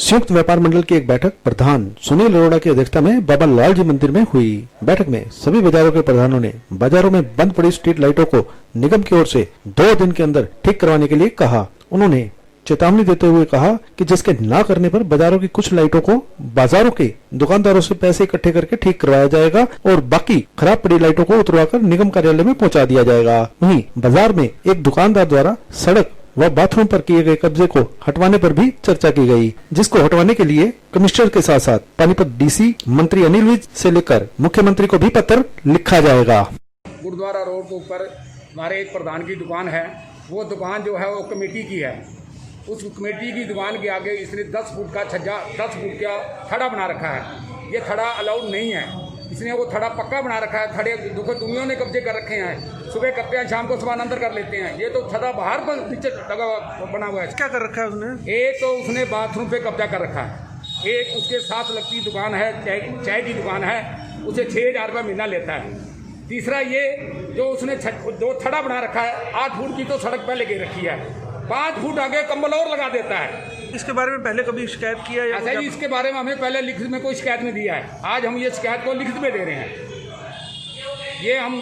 संयुक्त व्यापार मंडल की एक बैठक प्रधान सुनील अरोड़ा की अध्यक्षता में बाबा लाल जी मंदिर में हुई। बैठक में सभी बाजारों के प्रधानों ने बाजारों में बंद पड़ी स्ट्रीट लाइटों को निगम की ओर से 2 दिन के अंदर ठीक करवाने के लिए कहा। उन्होंने चेतावनी देते हुए कहा कि जिसके ना करने पर बाजारों की कुछ लाइटों को बाजारों के दुकानदारों से पैसे इकट्ठे करके ठीक करवाया जाएगा और बाकी खराब पड़ी लाइटों को उतरवाकर निगम कार्यालय में पहुंचा दिया जाएगा। वहीं बाजार में एक दुकानदार द्वारा सड़क व बाथरूम पर किए गए कब्जे को हटवाने पर भी चर्चा की गई, जिसको हटवाने के लिए कमिश्नर के साथ साथ पानीपत डीसी मंत्री अनिल विज से लेकर मुख्यमंत्री को भी पत्र लिखा जाएगा। गुरुद्वारा रोड के ऊपर हमारे एक प्रधान की दुकान है। वो दुकान जो है वो कमेटी की है। उस कमेटी की दुकान के आगे इसने 10 फुट का छज्जा 10 फुट का थड़ा बना रखा है। ये थड़ा अलाउड नहीं है। इसने वो थड़ा पक्का बना रखा है। थड़े दुनिया ने कब्जे कर रखे हैं। सुबह करते हैं, शाम को सामान अंदर कर लेते हैं। ये तो थड़ा बाहर पर नीचे बना हुआ है। क्या कर रखा है उसने? एक तो उसने बाथरूम पे कब्जा कर रखा है। एक उसके साथ लगती दुकान है, चाय की दुकान है, उसे 6,000 रुपये महीना लेता है। तीसरा ये जो उसने जो थड़ा बना रखा है, 8 फुट की तो सड़क पहले की रखी है, 5 फुट आगे कंबल और लगा देता है। इसके बारे में पहले कभी शिकायत किया है? ऐसा ही इसके बारे में हमें पहले लिखित में कोई शिकायत नहीं दिया है। आज हम ये शिकायत को लिखित में दे रहे हैं। ये हम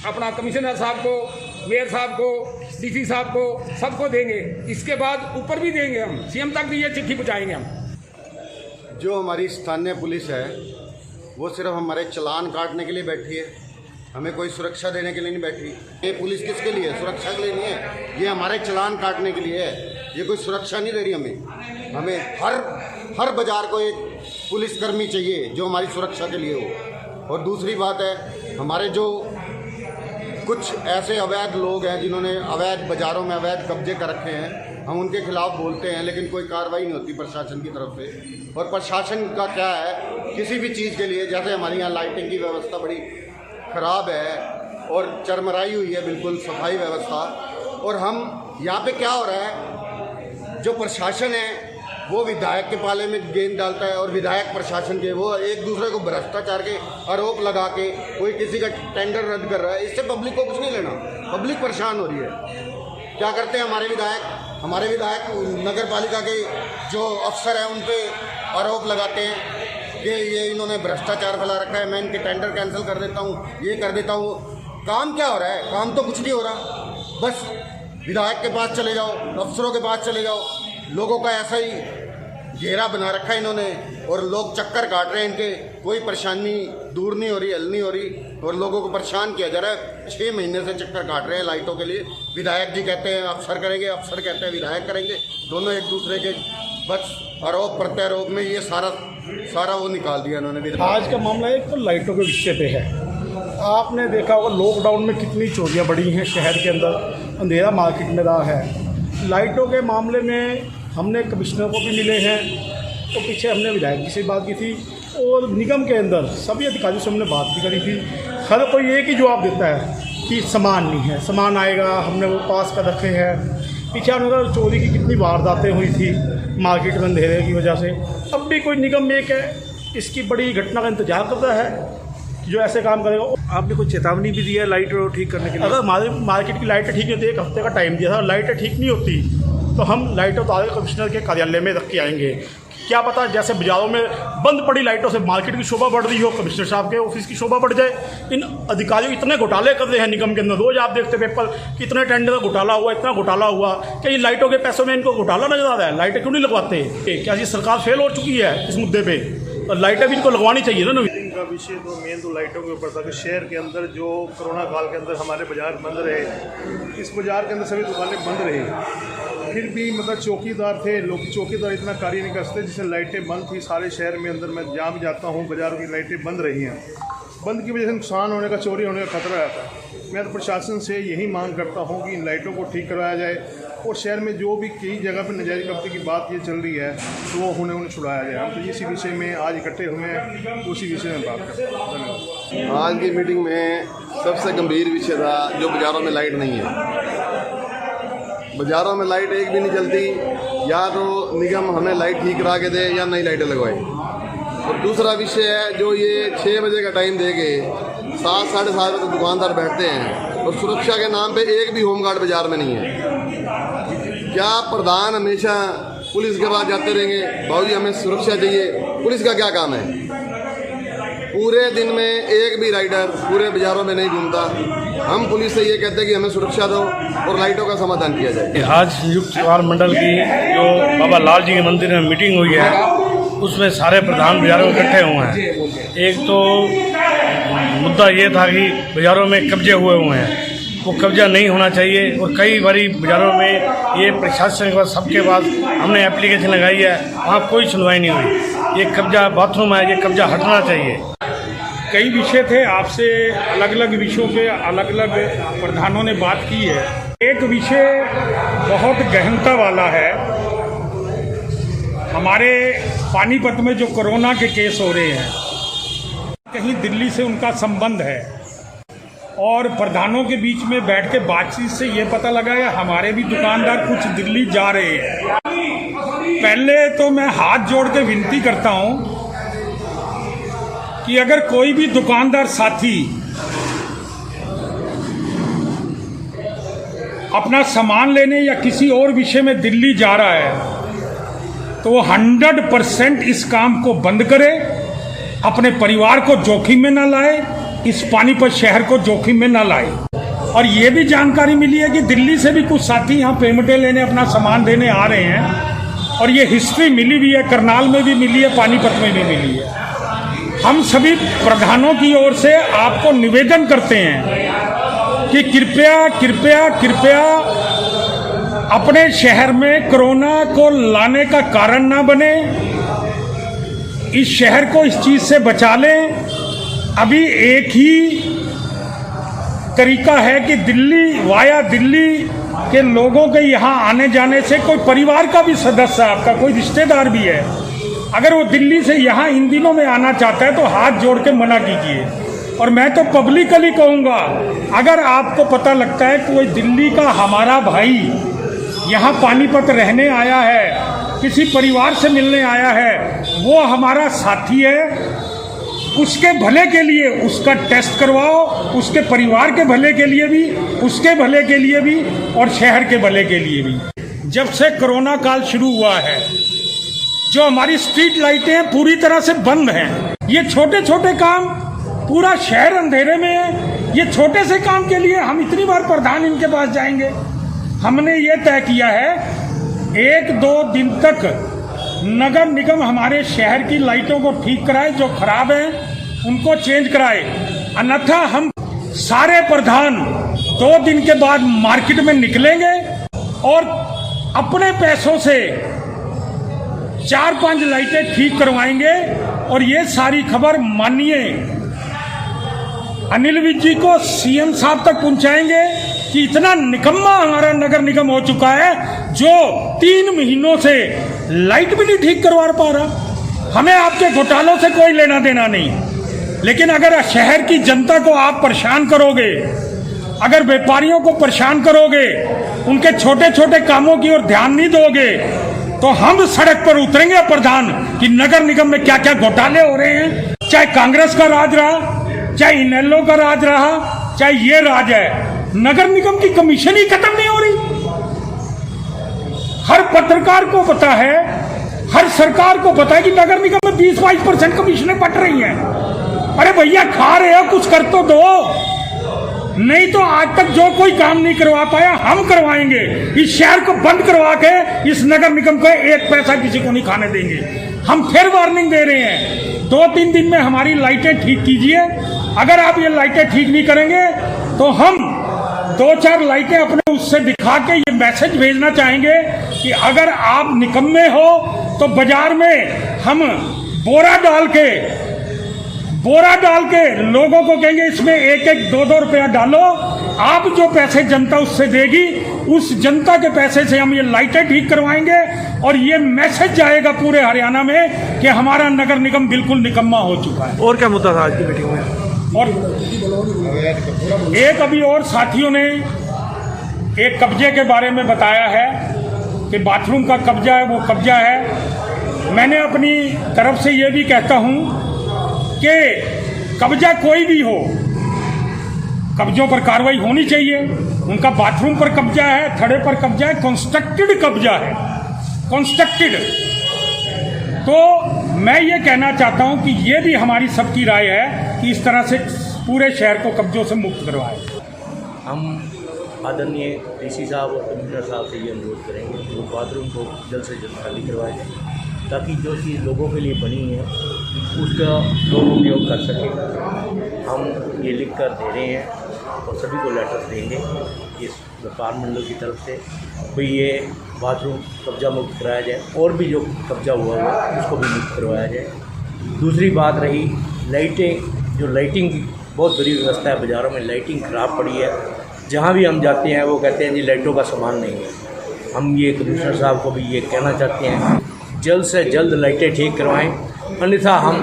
अपना कमिश्नर साहब को, मेयर साहब को, डीसी साहब को, सबको देंगे। इसके बाद ऊपर भी देंगे, हम सीएम तक भी ये चिट्ठी पहुँचाएंगे। हम जो हमारी स्थानीय पुलिस है वो सिर्फ हमारे चालान काटने के लिए बैठी है, हमें कोई सुरक्षा देने के लिए नहीं बैठी। ये पुलिस किसके लिए है? सुरक्षा के लिए नहीं है, ये हमारे चालान काटने के लिए है। ये कोई सुरक्षा नहीं दे रही हमें हर बाजार को एक पुलिसकर्मी चाहिए जो हमारी सुरक्षा के लिए हो। और दूसरी बात है, हमारे जो कुछ ऐसे अवैध लोग हैं जिन्होंने अवैध बाज़ारों में अवैध कब्जे कर रखे हैं, हम उनके खिलाफ बोलते हैं लेकिन कोई कार्रवाई नहीं होती प्रशासन की तरफ से। और प्रशासन का क्या है, किसी भी चीज़ के लिए, जैसे हमारे यहाँ लाइटिंग की व्यवस्था बड़ी ख़राब है और चरमराई हुई है बिल्कुल सफाई व्यवस्था। और हम यहाँ पे क्या हो रहा है, जो प्रशासन है वो विधायक के पाले में गेंद डालता है और विधायक प्रशासन के वो एक दूसरे को भ्रष्टाचार के आरोप लगा के कोई किसी का टेंडर रद्द कर रहा है। इससे पब्लिक को कुछ नहीं लेना, पब्लिक परेशान हो रही है। क्या करते हैं हमारे विधायक नगर पालिका के जो अफसर हैं उन पर आरोप लगाते हैं कि ये इन्होंने भ्रष्टाचार फैला रखा है, मैं इनके टेंडर कैंसिल कर देता हूँ, ये कर देता हूँ। काम क्या हो रहा है? काम तो कुछ नहीं हो रहा। बस विधायक के पास चले जाओ, अफसरों के पास चले जाओ, लोगों का ऐसा ही घेरा बना रखा है इन्होंने और लोग चक्कर काट रहे हैं। इनके कोई परेशानी दूर नहीं हो रही, हल नहीं हो रही और लोगों को परेशान किया जा रहा है। 6 महीने से चक्कर काट रहे हैं लाइटों के लिए। विधायक जी कहते हैं अफसर करेंगे, अफसर कहते हैं विधायक करेंगे, दोनों एक दूसरे के बस आरोप प्रत्यारोप में ये सारा वो निकाल दिया इन्होंने। आज का मामला एक तो लाइटों के विषय पे है। आपने देखा होगा लॉकडाउन में कितनी चोरियां बढ़ी हैं शहर के अंदर, अंधेरा मार्केट में रहा है। लाइटों के मामले में हमने कमिश्नर को भी मिले हैं, तो पीछे हमने विधायक जी से बात की थी और निगम के अंदर सभी अधिकारियों से हमने बात भी करी थी। हर कोई एक ही जवाब देता है कि सामान नहीं है, सामान आएगा, हमने वो पास कर रखे हैं। पीछे हमने चोरी की कितनी वारदातें हुई थी मार्केट में अंधेरे की वजह से। अब भी कोई निगम एक है इसकी बड़ी घटना का इंतजार करता है जो ऐसे काम करेगा। आपने कोई चेतावनी भी दी है लाइट ठीक करने के लिए? अगर हमारी मार्केट की लाइटें ठीक नहीं होती, 1 हफ्ते का टाइम दिया था, लाइटें ठीक नहीं होती तो हम लाइटों तारे कमिश्नर के कार्यालय में रख के आएंगे। क्या पता जैसे बाजारों में बंद पड़ी लाइटों से मार्केट की शोभा बढ़ रही हो, कमिश्नर साहब के ऑफिस की शोभा बढ़ जाए। इन अधिकारियों इतने घोटाले कर रहे हैं निगम के अंदर, रोज आप देखते पेपर कितने टेंडर का घोटाला हुआ, इतना घोटाला हुआ कि इन लाइटों के पैसों में इनको घोटाला नजर आ रहा है। लाइटें क्यों नहीं लगवाते? क्या ये सरकार फेल हो चुकी है इस मुद्दे पर? और लाइटें भी इनको लगवानी चाहिए ना। का विषय तो मेन तो लाइटों के ऊपर था कि शहर के अंदर जो कोरोना काल के अंदर हमारे बाजार बंद रहे, इस बाजार के अंदर सभी दुकानें बंद रही, फिर भी मतलब चौकीदार थे लोग, चौकीदार इतना कार्य नहीं कर सकते। जिससे लाइटें बंद थी सारे शहर में अंदर, मैं जहाँ भी जाता हूँ बाज़ारों की लाइटें बंद रही हैं। बंद की वजह से नुकसान होने का, चोरी होने का खतरा रहता है। मैं तो प्रशासन से यही मांग करता हूँ कि इन लाइटों को ठीक करवाया जाए और शहर में जो भी कई जगह पर नाजायज़ कब्जे की बात ये चल रही है तो वो उन्हें छुड़ाया जाए। हम तो इसी विषय में आज इकट्ठे हुए हैं, तो उसी विषय में बात करते हैं। धन्यवाद। आज की मीटिंग में सबसे गंभीर विषय था जो बाज़ारों में लाइट नहीं है। बाज़ारों में लाइट एक भी नहीं चलती, या तो निगम हमें लाइट ठीक करा के दे या नई लाइटें लगवाए। और दूसरा विषय है जो ये 6 बजे का टाइम दे के 7 साढ़े 7 बजे तक दुकानदार बैठते हैं और सुरक्षा के नाम पे एक भी होमगार्ड बाज़ार में नहीं है। क्या प्रधान हमेशा पुलिस के पास जाते रहेंगे, भाजी हमें सुरक्षा चाहिए। पुलिस का क्या काम है? पूरे दिन में एक भी राइडर पूरे बाजारों में नहीं घूमता। हम पुलिस से ये कहते हैं कि हमें सुरक्षा दो और लाइटों का समाधान किया जाए। आज संयुक्त व्यापार मंडल की जो बाबा लाल जी के मंदिर में मीटिंग हुई है, उसमें सारे प्रधान बाजारों इकट्ठे हुए हैं। एक तो मुद्दा ये था कि बाजारों में कब्जे हुए हैं, वो कब्जा नहीं होना चाहिए। और कई बारी बाज़ारों में ये प्रशासन के पास, सबके पास हमने एप्लीकेशन लगाई है, वहाँ कोई सुनवाई नहीं हुई। ये कब्जा बाथरूम है, ये कब्जा हटना चाहिए। कई विषय थे, आपसे अलग अलग विषयों पे अलग अलग प्रधानों ने बात की है। एक विषय बहुत गहनता वाला है। हमारे पानीपत में जो कोरोना के केस हो रहे हैं, कहीं दिल्ली से उनका संबंध है, और प्रधानों के बीच में बैठ के बातचीत से ये पता लगा है हमारे भी दुकानदार कुछ दिल्ली जा रहे हैं। पहले तो मैं हाथ जोड़ के विनती करता हूँ कि अगर कोई भी दुकानदार साथी अपना सामान लेने या किसी और विषय में दिल्ली जा रहा है तो वो 100% इस काम को बंद करे, अपने परिवार को जोखिम में ना लाए, इस पानीपत शहर को जोखिम में ना लाए। और ये भी जानकारी मिली है कि दिल्ली से भी कुछ साथी यहाँ पेमेंटें लेने अपना सामान देने आ रहे हैं, और ये हिस्ट्री मिली भी है, करनाल में भी मिली है, पानीपत में भी मिली है। हम सभी प्रधानों की ओर से आपको निवेदन करते हैं कि कृपया कृपया कृपया अपने शहर में कोरोना को लाने का कारण ना बने, इस शहर को इस चीज से बचा लें। अभी एक ही तरीका है कि दिल्ली वाया दिल्ली के लोगों के यहाँ आने जाने से, कोई परिवार का भी सदस्य आपका, कोई रिश्तेदार भी है, अगर वो दिल्ली से यहाँ इन दिनों में आना चाहता है तो हाथ जोड़ के मना कीजिए। और मैं तो पब्लिकली कहूँगा, अगर आपको पता लगता है कोई दिल्ली का हमारा भाई यहाँ पानीपत रहने आया है, किसी परिवार से मिलने आया है, वो हमारा साथी है, उसके भले के लिए उसका टेस्ट करवाओ, उसके परिवार के भले के लिए भी, उसके भले के लिए भी, और शहर के भले के लिए भी। जब से कोरोना काल शुरू हुआ है, जो हमारी स्ट्रीट लाइटें पूरी तरह से बंद हैं। ये छोटे छोटे काम, पूरा शहर अंधेरे में है। ये छोटे से काम के लिए हम इतनी बार प्रधान इनके पास जाएंगे। हमने ये तय किया है 1-2 दिन तक नगर निगम हमारे शहर की लाइटों को ठीक कराए, जो खराब हैं उनको चेंज कराए, अन्यथा हम सारे प्रधान 2 दिन के बाद मार्केट में निकलेंगे और अपने पैसों से 4-5 लाइटें ठीक करवाएंगे। और ये सारी खबर माननीय अनिल विज जी को, सीएम साहब तक पहुंचाएंगे कि इतना निकम्मा हमारा नगर निगम हो चुका है, जो 3 महीनों से लाइट भी नहीं ठीक करवा पा रहा। हमें आपके घोटालों से कोई लेना देना नहीं, लेकिन अगर शहर की जनता को आप परेशान करोगे, अगर व्यापारियों को परेशान करोगे, उनके छोटे छोटे कामों की ओर ध्यान नहीं दोगे, तो हम सड़क पर उतरेंगे प्रधान कि नगर निगम में क्या क्या घोटाले हो रहे हैं। चाहे कांग्रेस का राज रहा, चाहे इनेलो का राज रहा, चाहे ये राज है, नगर निगम की कमीशन ही खत्म नहीं हो रही। हर पत्रकार को पता है, हर सरकार को पता है कि नगर निगम में 20-22% कमीशनें पट रही हैं। अरे भैया, खा रहे हो, कुछ कर तो दो। नहीं तो आज तक जो कोई काम नहीं करवा पाया, हम करवाएंगे। इस शहर को बंद करवा के इस नगर निगम को 1 पैसा किसी को नहीं खाने देंगे। हम फिर वार्निंग दे रहे हैं, 2-3 दिन में हमारी लाइटें ठीक कीजिए। अगर आप ये लाइटें ठीक नहीं करेंगे तो हम 2-4 लाइटें अपने उससे दिखा के ये मैसेज भेजना चाहेंगे कि अगर आप निकम्मे हो तो बाजार में हम बोरा डाल के लोगों को कहेंगे इसमें 1-1, 2-2 रुपया डालो। आप जो पैसे जनता उससे देगी, उस जनता के पैसे से हम ये लाइटें ठीक करवाएंगे। और ये मैसेज जाएगा पूरे हरियाणा में कि हमारा नगर निगम बिल्कुल निकम्मा हो चुका है। और क्या मुद्दा था आज की मीटिंग में? और एक अभी और साथियों ने एक कब्जे के बारे में बताया है कि बाथरूम का कब्जा है, वो कब्जा है। मैंने अपनी तरफ से ये भी कहता हूँ कि कब्जा कोई भी हो, कब्जों पर कार्रवाई होनी चाहिए। उनका बाथरूम पर कब्जा है, थड़े पर कब्जा है, कंस्ट्रक्टेड कब्जा है, कंस्ट्रक्टेड। तो मैं ये कहना चाहता हूं कि ये भी हमारी सबकी राय है कि इस तरह से पूरे शहर को कब्जों से मुक्त करवाएं। हम आदरणीय डीसी साहब और कमिश्नर साहब से ये अनुरोध करेंगे कि वो बाथरूम को जल्द से जल्द खाली करवाया जाए, ताकि जो चीज़ लोगों के लिए बनी है उसका लोग उपयोग कर सकें। हम ये लिख कर दे रहे हैं और सभी को लेटर्स देंगे इस व्यापार मंडल की तरफ से, भाई ये बाथरूम कब्जा मुक्त कराया जाए और भी जो कब्जा हुआ है उसको भी मुक्त करवाया जाए। दूसरी बात रही लाइटें, जो लाइटिंग की बहुत बड़ी व्यवस्था है, बाज़ारों में लाइटिंग ख़राब पड़ी है। जहाँ भी हम जाते हैं वो कहते हैं जी लाइटों का सामान नहीं है। हम ये कमिश्नर साहब को भी ये कहना चाहते हैं जल्द से जल्द लाइटें ठीक करवाएं, अन्यथा हम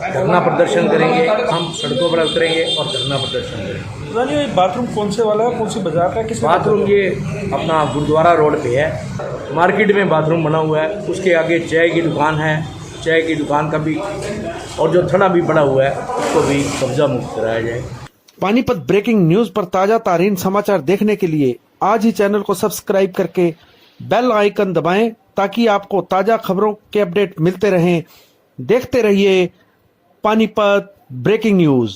धरना प्रदर्शन करेंगे, हम सड़कों पर उतरेंगे और धरना प्रदर्शन करेंगे। ये बाथरूम कौन से वाला है, कौन सी बाजार का है, किस बाथरूम ये अपना गुरुद्वारा रोड पे है, मार्केट में बाथरूम बना हुआ है, उसके आगे चाय की दुकान है, चाय की दुकान का भी और जो थड़ा भी बड़ा हुआ है उसको भी कब्जा मुक्त कराया जाए। पानीपत ब्रेकिंग न्यूज पर ताजा तारीन समाचार देखने के लिए आज ही चैनल को सब्सक्राइब करके बेल आइकन दबाएं, ताकि आपको ताजा खबरों के अपडेट मिलते रहें। देखते रहिए पानीपत ब्रेकिंग न्यूज।